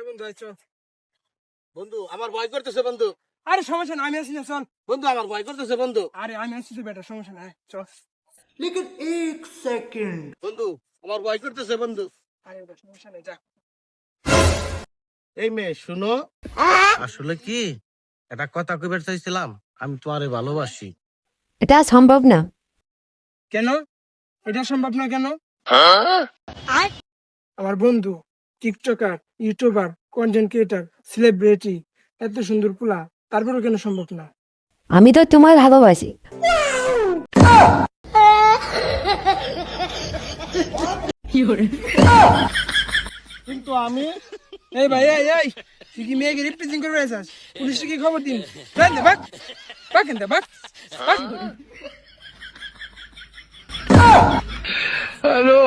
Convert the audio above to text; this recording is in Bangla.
বন্ধু আয় চল। বন্ধু আমার ভয় করতেছে বন্ধু। আরে সমস্যা না, আমি আছি না, চল। বন্ধু আমার ভয় করতেছে বন্ধু। আরে আমি আছি তো বেটা, সমস্যা নাই, চল। लेकिन एक सेकंड বন্ধু আমার ভয় করতেছে বন্ধু। আরে বেটা সমস্যা নাই, যা। এই মেয়ে শুনো, আসলে কি একটা কথা কইবার চাইছিলাম, আমি তোমারে ভালোবাসি। এটা সম্ভব না। কেন? এটা সম্ভব না কেন? আমার বন্ধু TikToker, YouTuber, content creator, celebrity, এত সুন্দর পোলা, তারপরেও কেন সম্ভব না? আমি তো তোমার ভালোবাসি। কিন্তু আমি এই ভাই, এই তুই কি মেয়েকে রিপ্রেজেন্ট করে আসছিস? পুলিশকে কি খবর দিন? জান দে বাক, বাক এন্ড বাক, বাক। हेलो